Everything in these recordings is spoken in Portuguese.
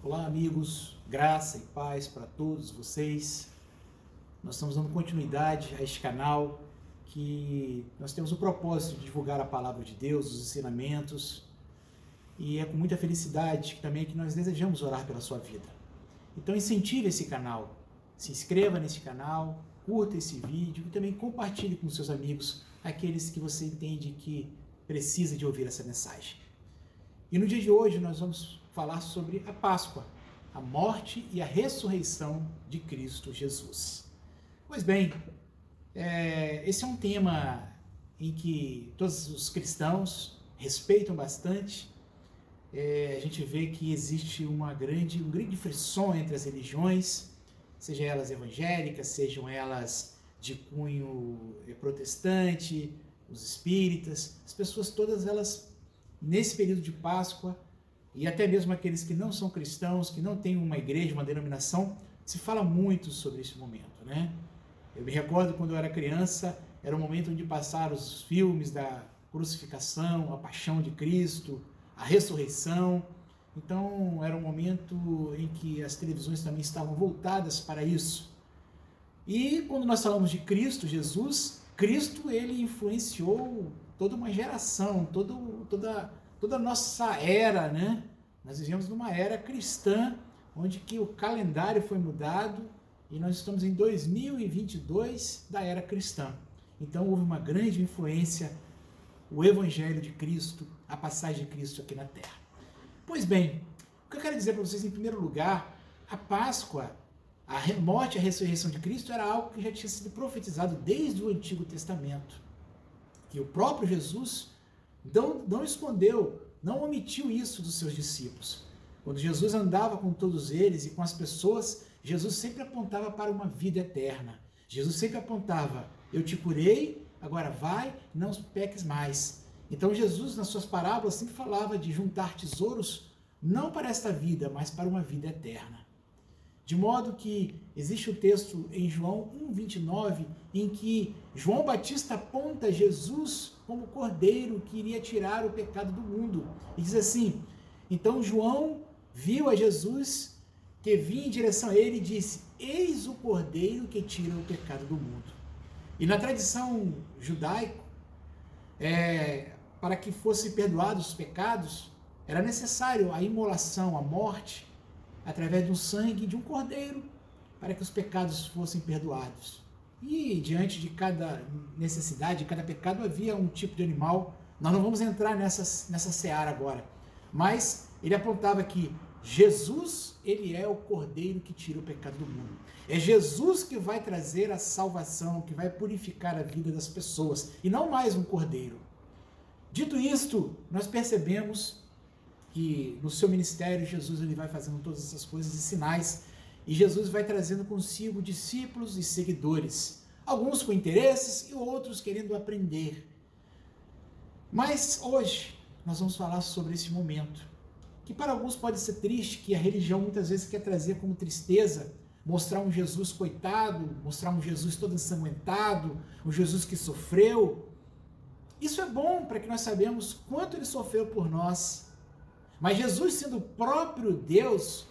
Olá, amigos, graça e paz para todos vocês. Nós estamos dando continuidade a este canal que nós temos o propósito de divulgar a palavra de Deus, os ensinamentos, e é com muita felicidade também que nós desejamos orar pela sua vida. Então incentive esse canal, se inscreva nesse canal, curta esse vídeo e também compartilhe com seus amigos, aqueles que você entende que precisa de ouvir essa mensagem. E no dia de hoje nós vamos falar sobre a Páscoa, a morte e a ressurreição de Cristo Jesus. Pois bem, esse é um tema em que todos os cristãos respeitam bastante. A gente vê que existe um grande frisson entre as religiões, sejam elas evangélicas, sejam elas de cunho protestante, os espíritas, as pessoas todas elas, nesse período de Páscoa, e até mesmo aqueles que não são cristãos, que não têm uma igreja, uma denominação, se fala muito sobre esse momento, né? Eu me recordo quando eu era criança, era o momento onde passaram os filmes da crucificação, a paixão de Cristo, a ressurreição. Então era um momento em que as televisões também estavam voltadas para isso. E quando nós falamos de Cristo, Jesus, Cristo ele influenciou toda uma geração, toda a nossa era, né? Nós vivemos numa era cristã, onde que o calendário foi mudado e nós estamos em 2022 da era cristã. Então houve uma grande influência, o Evangelho de Cristo, a passagem de Cristo aqui na Terra. Pois bem, o que eu quero dizer para vocês, em primeiro lugar, a Páscoa, a morte e a ressurreição de Cristo era algo que já tinha sido profetizado desde o Antigo Testamento. Que o próprio Jesus não escondeu, não omitiu isso dos seus discípulos. Quando Jesus andava com todos eles e com as pessoas, Jesus sempre apontava para uma vida eterna. Jesus sempre apontava, eu te curei, agora vai, não peques mais. Então Jesus, nas suas parábolas, sempre falava de juntar tesouros, não para esta vida, mas para uma vida eterna. De modo que existe o texto em João 1,29, em que João Batista aponta Jesus como cordeiro que iria tirar o pecado do mundo. E diz assim, então João viu a Jesus que vinha em direção a ele e disse, eis o cordeiro que tira o pecado do mundo. E na tradição judaica, para que fossem perdoados os pecados, era necessário a imolação, a morte, através do sangue de um cordeiro, para que os pecados fossem perdoados. E diante de cada necessidade, de cada pecado, havia um tipo de animal. Nós não vamos entrar nessa seara agora. Mas ele apontava que Jesus, ele é o cordeiro que tira o pecado do mundo. É Jesus que vai trazer a salvação, que vai purificar a vida das pessoas, e não mais um cordeiro. Dito isto, nós percebemos que no seu ministério Jesus ele vai fazendo todas essas coisas e sinais, e Jesus vai trazendo consigo discípulos e seguidores, alguns com interesses e outros querendo aprender. Mas hoje nós vamos falar sobre esse momento, que para alguns pode ser triste, que a religião muitas vezes quer trazer como tristeza, mostrar um Jesus coitado, mostrar um Jesus todo ensanguentado, um Jesus que sofreu. Isso é bom para que nós saibamos quanto ele sofreu por nós. Mas Jesus, sendo o próprio Deus,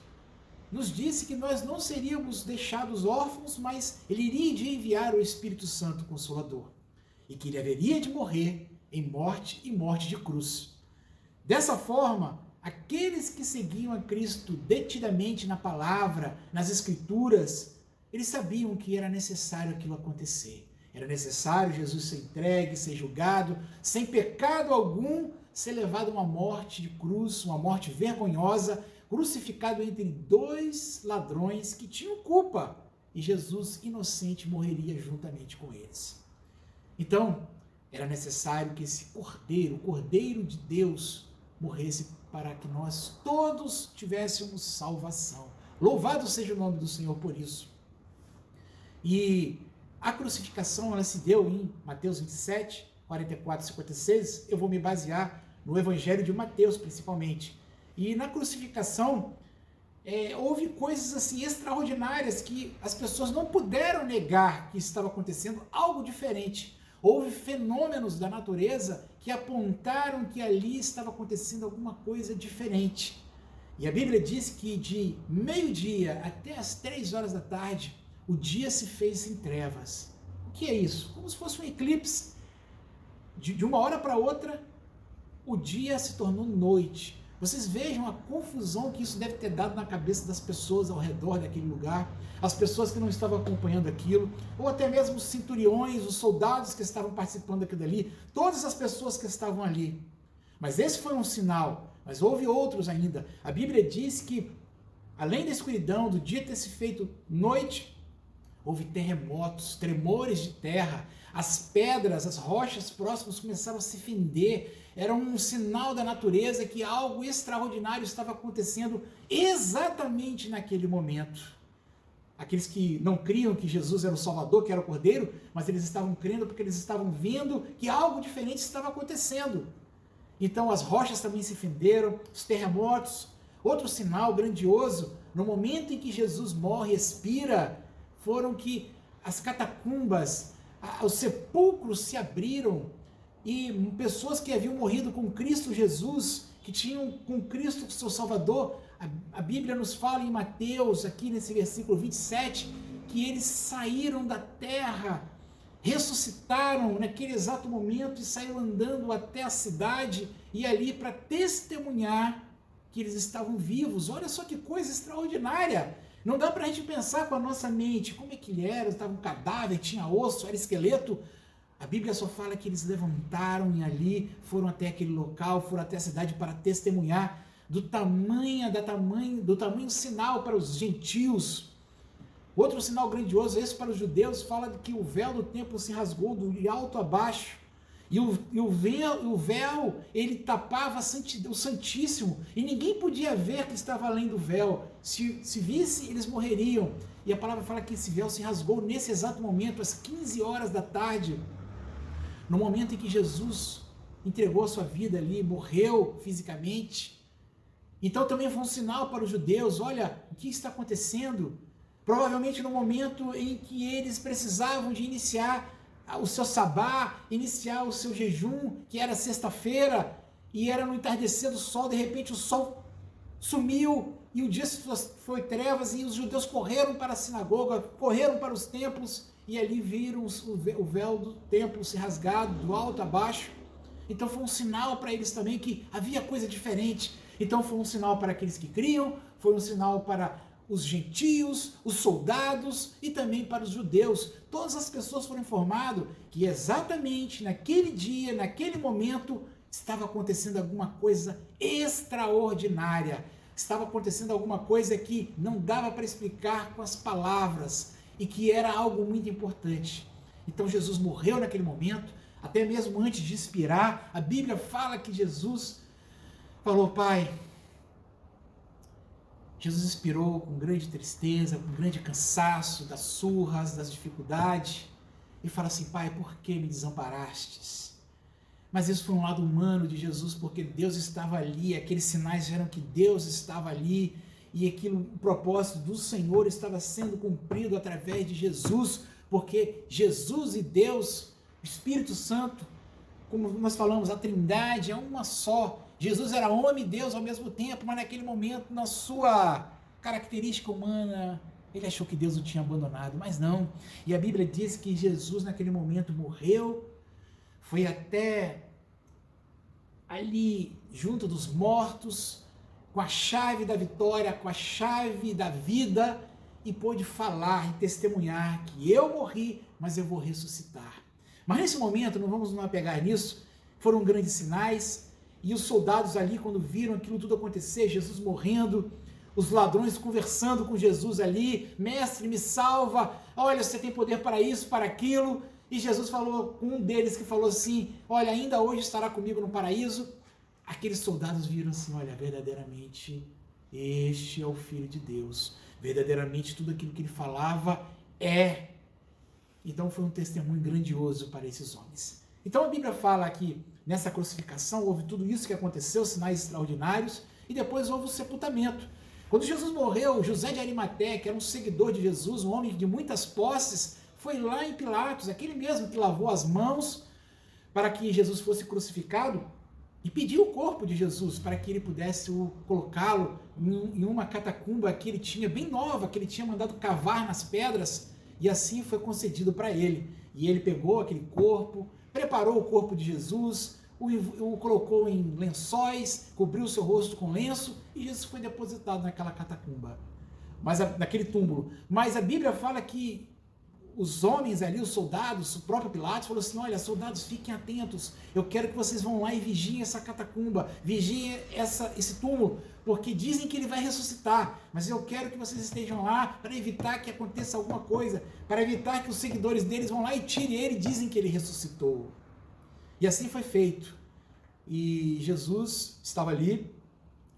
nos disse que nós não seríamos deixados órfãos, mas ele iria de enviar o Espírito Santo Consolador, e que ele haveria de morrer em morte e morte de cruz. Dessa forma, aqueles que seguiam a Cristo detidamente na palavra, nas Escrituras, eles sabiam que era necessário aquilo acontecer. Era necessário Jesus ser entregue, ser julgado, sem pecado algum, ser levado a uma morte de cruz, uma morte vergonhosa, crucificado entre dois ladrões que tinham culpa, e Jesus, inocente, morreria juntamente com eles. Então, era necessário que esse cordeiro, o cordeiro de Deus, morresse para que nós todos tivéssemos salvação. Louvado seja o nome do Senhor por isso. E a crucificação ela se deu em Mateus 27, 44 e 56, eu vou me basear no Evangelho de Mateus, principalmente. E na crucificação, houve coisas assim extraordinárias que as pessoas não puderam negar que estava acontecendo algo diferente. Houve fenômenos da natureza que apontaram que ali estava acontecendo alguma coisa diferente. E a Bíblia diz que de meio-dia até as 3 horas da tarde, o dia se fez em trevas. O que é isso? Como se fosse um eclipse. De uma hora para outra, o dia se tornou noite. Vocês vejam a confusão que isso deve ter dado na cabeça das pessoas ao redor daquele lugar, as pessoas que não estavam acompanhando aquilo, ou até mesmo os centuriões, os soldados que estavam participando daquilo dali, todas as pessoas que estavam ali. Mas esse foi um sinal, mas houve outros ainda. A Bíblia diz que, além da escuridão, do dia ter se feito noite, houve terremotos, tremores de terra, as pedras, as rochas próximas começaram a se fender. Era um sinal da natureza que algo extraordinário estava acontecendo exatamente naquele momento. Aqueles que não criam que Jesus era o Salvador, que era o Cordeiro, mas eles estavam crendo porque eles estavam vendo que algo diferente estava acontecendo. Então as rochas também se fenderam, os terremotos. Outro sinal grandioso, no momento em que Jesus morre, expira, foram que as catacumbas, os sepulcros se abriram e pessoas que haviam morrido com Cristo Jesus, que tinham com Cristo seu Salvador, a Bíblia nos fala em Mateus, aqui nesse versículo 27, que eles saíram da terra, ressuscitaram naquele exato momento e saíram andando até a cidade e ali para testemunhar que eles estavam vivos. Olha só que coisa extraordinária! Não dá para a gente pensar com a nossa mente como é que ele era, estava um cadáver, tinha osso, era esqueleto. A Bíblia só fala que eles levantaram e ali foram até aquele local, foram até a cidade para testemunhar do tamanho sinal para os gentios. Outro sinal grandioso, esse para os judeus, fala de que o véu do templo se rasgou de alto a baixo. E o véu, ele tapava o Santíssimo. E ninguém podia ver que estava além do véu. Se visse, eles morreriam. E a palavra fala que esse véu se rasgou nesse exato momento, às 15 horas da tarde. No momento em que Jesus entregou a sua vida ali, morreu fisicamente. Então também foi um sinal para os judeus. Olha, o que está acontecendo? Provavelmente no momento em que eles precisavam de iniciar o seu sabá, iniciar o seu jejum, que era sexta-feira, e era no entardecer do sol, de repente o sol sumiu, e o dia foi trevas, e os judeus correram para a sinagoga, correram para os templos, e ali viram o véu do templo se rasgado, do alto a baixo. Então foi um sinal para eles também que havia coisa diferente. Então foi um sinal para aqueles que criam, foi um sinal para os gentios, os soldados e também para os judeus. Todas as pessoas foram informadas que exatamente naquele dia, naquele momento, estava acontecendo alguma coisa extraordinária. Estava acontecendo alguma coisa que não dava para explicar com as palavras e que era algo muito importante. Então Jesus morreu naquele momento, até mesmo antes de expirar. A Bíblia fala que Jesus falou: Pai, Jesus expirou com grande tristeza, com grande cansaço das surras, das dificuldades, e fala assim: Pai, por que me desamparastes? Mas isso foi um lado humano de Jesus, porque Deus estava ali, aqueles sinais eram que Deus estava ali, e o propósito do Senhor estava sendo cumprido através de Jesus, porque Jesus e Deus, o Espírito Santo, como nós falamos, a Trindade é uma só. Jesus era homem e Deus ao mesmo tempo, mas naquele momento, na sua característica humana, ele achou que Deus o tinha abandonado, mas não. E a Bíblia diz que Jesus naquele momento morreu, foi até ali junto dos mortos, com a chave da vitória, com a chave da vida, e pôde falar e testemunhar que eu morri, mas eu vou ressuscitar. Mas nesse momento, não vamos nos apegar nisso, foram grandes sinais. E os soldados ali, quando viram aquilo tudo acontecer, Jesus morrendo, os ladrões conversando com Jesus ali: Mestre, me salva, olha, você tem poder para isso, para aquilo. E Jesus falou, um deles que falou assim: olha, ainda hoje estará comigo no paraíso. Aqueles soldados viram assim: olha, verdadeiramente este é o Filho de Deus, verdadeiramente tudo aquilo que ele falava é. Então foi um testemunho grandioso para esses homens. Então a Bíblia fala que nessa crucificação houve tudo isso que aconteceu, sinais extraordinários, e depois houve o sepultamento. Quando Jesus morreu, José de Arimateia, que era um seguidor de Jesus, um homem de muitas posses, foi lá em Pilatos, aquele mesmo que lavou as mãos para que Jesus fosse crucificado, e pediu o corpo de Jesus para que ele pudesse colocá-lo em uma catacumba que ele tinha, bem nova, que ele tinha mandado cavar nas pedras, e assim foi concedido para ele. E ele pegou aquele corpo, preparou o corpo de Jesus, o colocou em lençóis, cobriu o seu rosto com lenço, e Jesus foi depositado naquela catacumba, naquele túmulo. Mas a Bíblia fala que os homens ali, os soldados, o próprio Pilatos falou assim: olha, soldados, fiquem atentos, eu quero que vocês vão lá e vigiem essa catacumba, vigiem esse túmulo, porque dizem que ele vai ressuscitar, mas eu quero que vocês estejam lá para evitar que aconteça alguma coisa, para evitar que os seguidores deles vão lá e tirem ele, dizem que ele ressuscitou. E assim foi feito. E Jesus estava ali,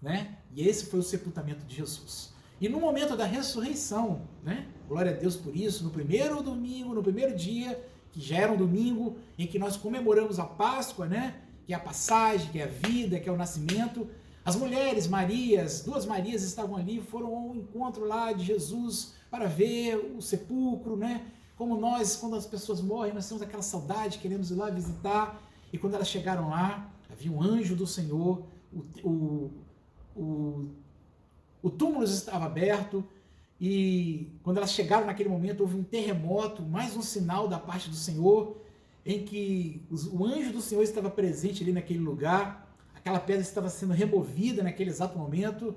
né? E esse foi o sepultamento de Jesus. E no momento da ressurreição, né? Glória a Deus por isso, no primeiro domingo, no primeiro dia, que já era um domingo, em que nós comemoramos a Páscoa, né? Que é a passagem, que é a vida, que é o nascimento. As mulheres, Marias, 2 Marias estavam ali, foram ao encontro lá de Jesus para ver o sepulcro, né? Como nós, quando as pessoas morrem, nós temos aquela saudade, queremos ir lá visitar. E quando elas chegaram lá, havia um anjo do Senhor, o túmulo estava aberto, e quando elas chegaram naquele momento, houve um terremoto, mais um sinal da parte do Senhor, em que o anjo do Senhor estava presente ali naquele lugar, aquela pedra estava sendo removida naquele exato momento,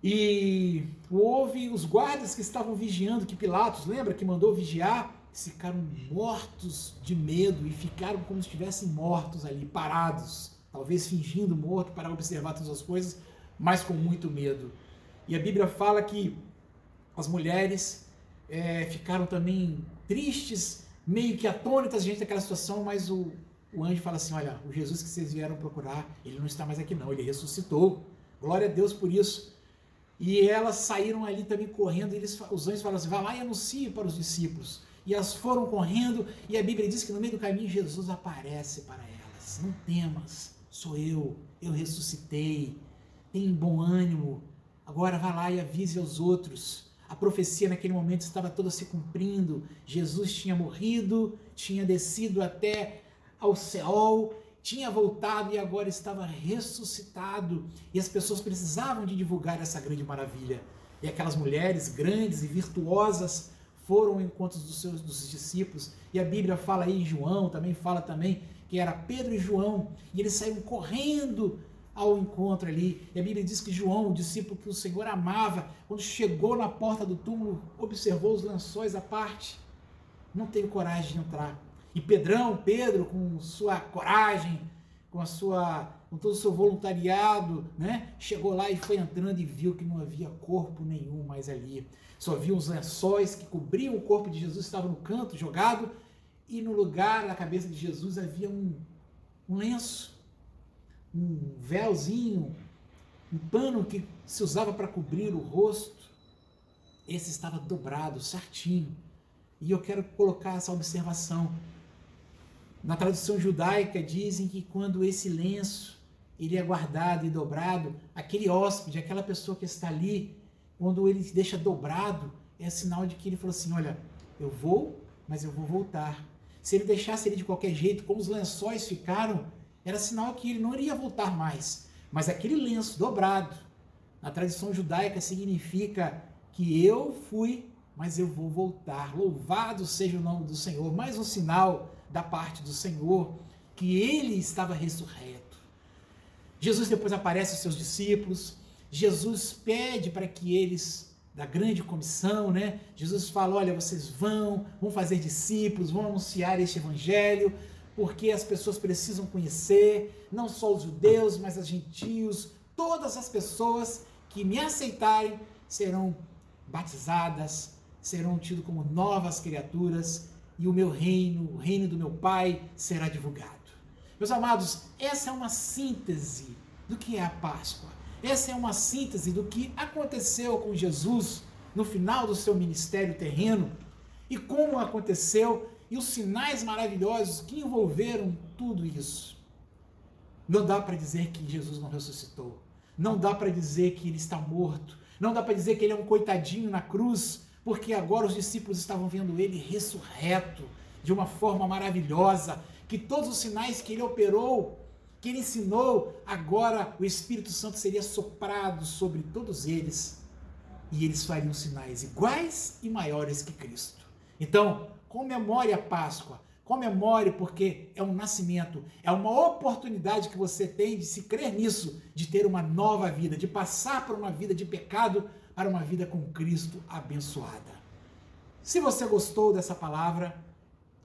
e houve os guardas que estavam vigiando, que Pilatos, lembra, que mandou vigiar, ficaram mortos de medo, e ficaram como se estivessem mortos ali, parados, talvez fingindo morto para observar todas as coisas, mas com muito medo. E a Bíblia fala que as mulheres ficaram também tristes, meio que atônitas diante daquela situação, mas o anjo fala assim: olha, o Jesus que vocês vieram procurar, ele não está mais aqui não, ele ressuscitou. Glória a Deus por isso. E elas saíram ali também correndo, e os anjos falaram assim: vai lá e anuncie para os discípulos. E elas foram correndo, e a Bíblia diz que no meio do caminho Jesus aparece para elas: não temas, sou eu ressuscitei, tem bom ânimo, agora vai lá e avise aos outros. A profecia naquele momento estava toda se cumprindo, Jesus tinha morrido, tinha descido até ao Seol, tinha voltado e agora estava ressuscitado, e as pessoas precisavam de divulgar essa grande maravilha. E aquelas mulheres grandes e virtuosas foram ao encontro dos discípulos, e a Bíblia fala aí em João, também fala também que era Pedro e João, e eles saíram correndo ao encontro ali, e a Bíblia diz que João, o discípulo que o Senhor amava, quando chegou na porta do túmulo, observou os lençóis à parte, não teve coragem de entrar. E Pedro, com sua coragem, com todo o seu voluntariado, né, chegou lá e foi entrando e viu que não havia corpo nenhum mais ali. Só viu os lençóis que cobriam o corpo de Jesus, estava no canto, jogado, e no lugar da cabeça de Jesus havia um lenço, um véuzinho, um pano que se usava para cobrir o rosto. Esse estava dobrado, certinho. E eu quero colocar essa observação. Na tradução judaica dizem que quando esse lenço ele é guardado e dobrado, aquele hóspede, aquela pessoa que está ali, quando ele deixa dobrado, é sinal de que ele falou assim: olha, eu vou, mas eu vou voltar. Se ele deixasse ele de qualquer jeito, como os lençóis ficaram, era sinal que ele não iria voltar mais. Mas aquele lenço dobrado, na tradição judaica, significa que eu fui, mas eu vou voltar. Louvado seja o nome do Senhor. Mais um sinal da parte do Senhor, que ele estava ressurreto. Jesus depois aparece aos seus discípulos. Jesus pede para que eles, da grande comissão, né? Jesus fala: olha, vocês vão fazer discípulos, vão anunciar este evangelho, porque as pessoas precisam conhecer, não só os judeus, mas os gentios, todas as pessoas que me aceitarem serão batizadas, serão tidas como novas criaturas, e o meu reino, o reino do meu Pai, será divulgado. Meus amados, essa é uma síntese do que é a Páscoa. Essa é uma síntese do que aconteceu com Jesus no final do seu ministério terreno, e como aconteceu, e os sinais maravilhosos que envolveram tudo isso. Não dá para dizer que Jesus não ressuscitou. Não dá para dizer que ele está morto. Não dá para dizer que ele é um coitadinho na cruz, porque agora os discípulos estavam vendo ele ressurreto de uma forma maravilhosa, que todos os sinais que ele operou que ele ensinou, agora o Espírito Santo seria soprado sobre todos eles e eles fariam sinais iguais e maiores que Cristo. Então, comemore a Páscoa, comemore porque é um nascimento, é uma oportunidade que você tem de se crer nisso, de ter uma nova vida, de passar por uma vida de pecado para uma vida com Cristo abençoada. Se você gostou dessa palavra,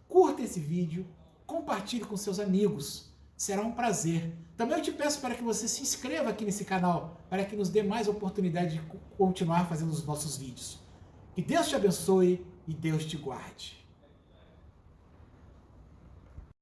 curta esse vídeo, compartilhe com seus amigos, será um prazer. Também eu te peço para que você se inscreva aqui nesse canal, para que nos dê mais oportunidade de continuar fazendo os nossos vídeos. Que Deus te abençoe e Deus te guarde.